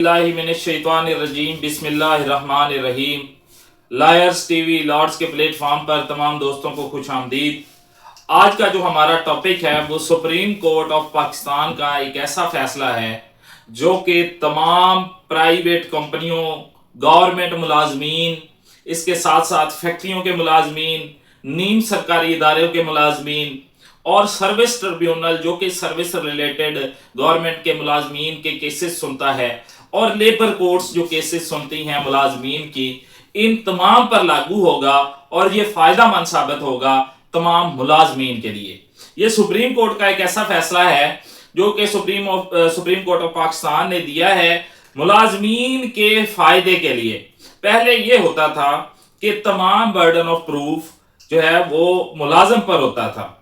बिस्मिल्लाहिर्रहमानिर्रहीम। Lawyers TV Lord's के platform पर तमाम दोस्तों को खुश आमदीद। आज का जो हमारा टॉपिक है वो सुप्रीम कोर्ट ऑफ पाकिस्तान का एक ऐसा फैसला है जो कि तमाम प्राइवेट कंपनियों, गवर्नमेंट मुलाजमीन, इसके साथ साथ फैक्ट्रियों के मुलाजमीन, नीम सरकारी इदारों के मुलाजमीन और सर्विस ट्रिब्यूनल जो कि सर्विस रिलेटेड गवर्नमेंट के मुलाजमीन के केसेस सुनता है और लेबर कोर्ट्स जो केसेस सुनती हैं मुलाजमीन की, इन तमाम पर लागू होगा और ये फ़ायदा मंद साबित होगा तमाम मुलाजमीन के लिए। ये सुप्रीम कोर्ट का एक ऐसा फैसला है जो कि सुप्रीम कोर्ट ऑफ पाकिस्तान ने दिया है मुलाजमीन के फ़ायदे के लिए। पहले ये होता था कि तमाम बर्डन ऑफ प्रूफ जो है वो मुलाजम पर होता था।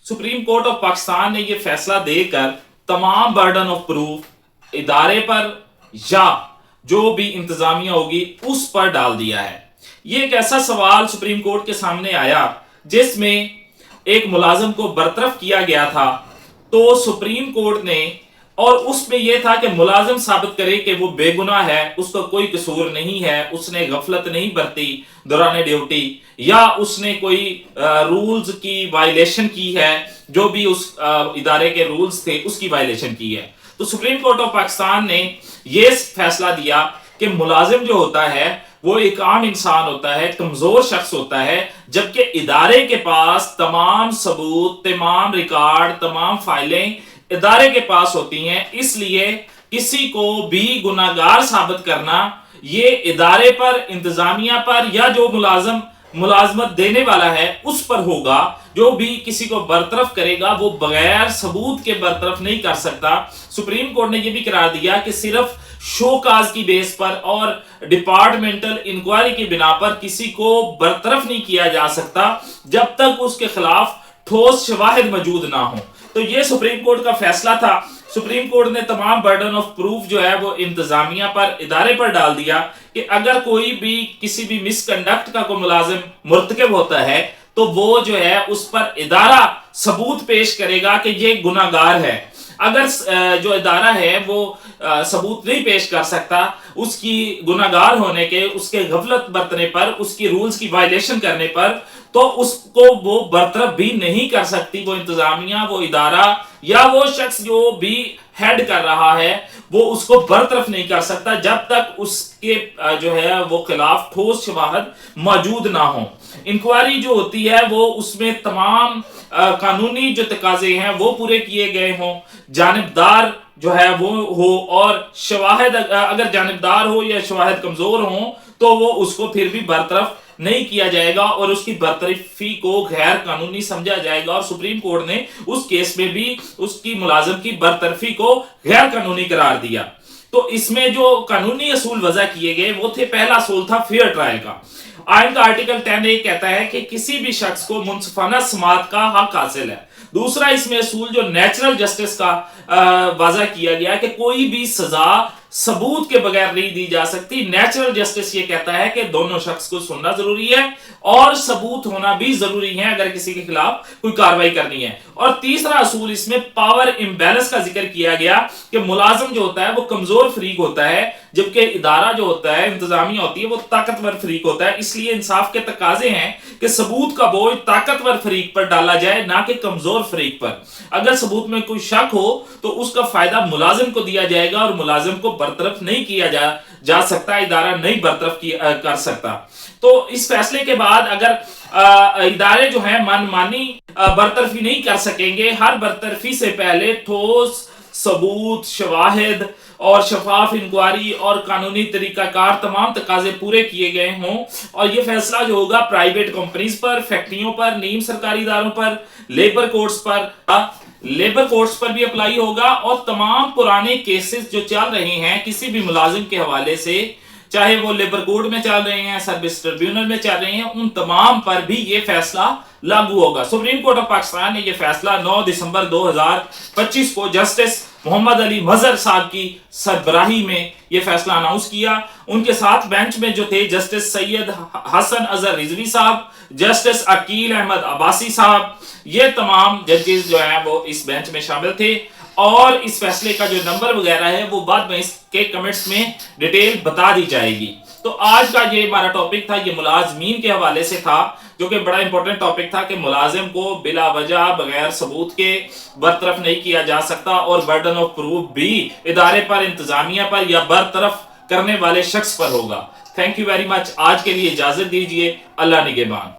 सुप्रीम कोर्ट ऑफ पाकिस्तान ने ये फैसला देकर तमाम बर्डन ऑफ प्रूफ इदारे पर या जो भी इंतजामिया होगी उस पर डाल दिया है। ये एक ऐसा सवाल सुप्रीम कोर्ट के सामने आया जिसमें एक मुलाजिम को बरतरफ किया गया था, तो सुप्रीम कोर्ट ने, और उसमें यह था कि मुलाजिम साबित करे कि वो बेगुनाह है, उसका कोई कसूर नहीं है, उसने गफलत नहीं बरती दौरान ड्यूटी, या उसने कोई रूल्स की वायलेशन की है, जो भी उस इदारे के रूल्स थे उसकी वायलेशन की है। तो सुप्रीम कोर्ट ऑफ पाकिस्तान ने यह फैसला दिया कि मुलाजिम जो होता है वो एक आम इंसान होता है, कमजोर शख्स होता है, जबकि इदारे के पास तमाम सबूत, तमाम रिकॉर्ड, तमाम फाइलें इदारे के पास होती हैं। इसलिए किसी को भी गुनाहगार साबित करना ये इदारे पर, इंतजामिया पर, या जो मुलाजमत देने वाला है उस पर होगा। जो भी किसी को बरतरफ करेगा वो बगैर सबूत के बरतरफ नहीं कर सकता। सुप्रीम कोर्ट ने यह भी करार दिया कि सिर्फ शोकाज की बेस पर और डिपार्टमेंटल इंक्वायरी की बिना पर किसी को बरतरफ नहीं किया जा सकता जब तक उसके खिलाफ ठोस शवाहिद मौजूद ना हो। तो ये सुप्रीम कोर्ट का फैसला था। सुप्रीम कोर्ट ने तमाम बर्डन ऑफ प्रूफ जो है वो इंतजामिया पर, इदारे पर डाल दिया कि अगर कोई भी किसी भी मिसकंडक्ट का कोई मुलाजिम मुर्तकिब होता है तो वो जो है उस पर इदारा सबूत पेश करेगा कि ये गुनाहगार है। अगर जो इदारा है वो सबूत नहीं पेश कर सकता उसकी गुनाहगार होने के, उसके गफलत बरतने पर, उसकी रूल्स की वायलेशन करने पर, तो उसको वो बरतरफ भी नहीं कर सकती वो इंतजामिया, वो इदारा, या वो शख्स जो भी हेड कर रहा है वो उसको बरतरफ नहीं कर सकता जब तक उसके जो है वो खिलाफ ठोस शवाहद मौजूद ना हो। इंक्वायरी जो होती है वो उसमें तमाम कानूनी जो तकाजे हैं वो पूरे किए गए हों, जानिबदार जो है वो हो, और शवाहिद अगर जानिबदार हो या शवाहिद कमजोर हो तो वो उसको फिर भी बरतरफ नहीं किया जाएगा और उसकी बरतरफी को गैर कानूनी समझा जाएगा। और सुप्रीम कोर्ट ने उस केस में भी उसकी मुलाजिम की बरतरफी को गैर कानूनी करार दिया। तो इसमें जो कानूनी असूल वजह किए गए वो थे, पहला असूल था फेयर ट्रायल का। आइन का आर्टिकल 10 ये कहता है कि किसी भी शख्स को मुनसिफाना समाअत का हक हासिल है। दूसरा इसमें असूल जो नेचुरल जस्टिस का वाज़ा किया गया कि कोई भी सजा सबूत के बगैर नहीं दी जा सकती। नेचुरल जस्टिस ये कहता है कि दोनों शख्स को सुनना जरूरी है और सबूत होना भी जरूरी है अगर किसी के खिलाफ कोई कार्रवाई करनी है। और तीसरा असूल इसमें पावर इम्बैलेंस का जिक्र किया गया कि मुलाजिम जो होता है वो कमजोर फरीक होता है, जबकि इदारा जो होता है, इंतजामिया होती है, वो ताकतवर फरीक होता है। इसलिए इंसाफ के तकाजे हैं कि सबूत का बोझ ताकतवर फरीक पर डाला जाए, ना कि कमजोर फरीक पर। अगर सबूत में कोई शक हो तो उसका फायदा मुलाजिम को दिया जाएगा और मुलाजिम को बरतरफ नहीं किया जा सकता, इदारा नहीं बरतरफ कर सकता। तो इस फैसले के बाद अगर इदारे जो हैं मनमानी बरतरफी नहीं कर सकेंगे, हर बरतरफी से पहले ठोस सबूत, शवाहिद और शफाफ इंक्वायरी और कानूनी तरीकाकार तमाम तकाजे पूरे किए गए हों, और ये फैसला जो होगा प्राइवेट कंपनीज पर, फैक्ट्रियों पर, नीम सरकारी इदारों पर, लेबर कोर्ट्स पर भी अप्लाई होगा। और तमाम पुराने केसेस जो चल रहे हैं किसी भी मुलाजिम के हवाले से, चाहे वो लेबर कोर्ट में चल रहे हैं, सर्विस ट्रिब्यूनल में चल रहे हैं, उन तमाम पर भी ये फैसला लागू होगा। सुप्रीम कोर्ट ऑफ पाकिस्तान ने यह फैसला 9 दिसंबर 2025 को जस्टिस मोहम्मद अली मजहर साहब की सरबराही में यह फैसला अनाउंस किया। उनके साथ बेंच में जो थे जस्टिस सैयद हसन अजहर रिजवी साहब, जस्टिस अकील अहमद अब्बासी साहब, ये तमाम जजेस जो हैं वो इस बेंच में शामिल थे। اور اس فیصلے کا جو نمبر وغیرہ ہے وہ بعد میں اس کے کمنٹس میں ڈیٹیل بتا دی جائے گی۔ تو آج کا یہ ہمارا ٹاپک تھا، یہ ملازمین کے حوالے سے تھا، جو کہ بڑا امپورٹنٹ ٹاپک تھا کہ ملازم کو بلا وجہ بغیر ثبوت کے برطرف نہیں کیا جا سکتا، اور برڈن آف پروف بھی ادارے پر، انتظامیہ پر یا برطرف کرنے والے شخص پر ہوگا۔ تھینک یو ویری مچ، آج کے لیے اجازت دیجیے، اللہ نگہبان۔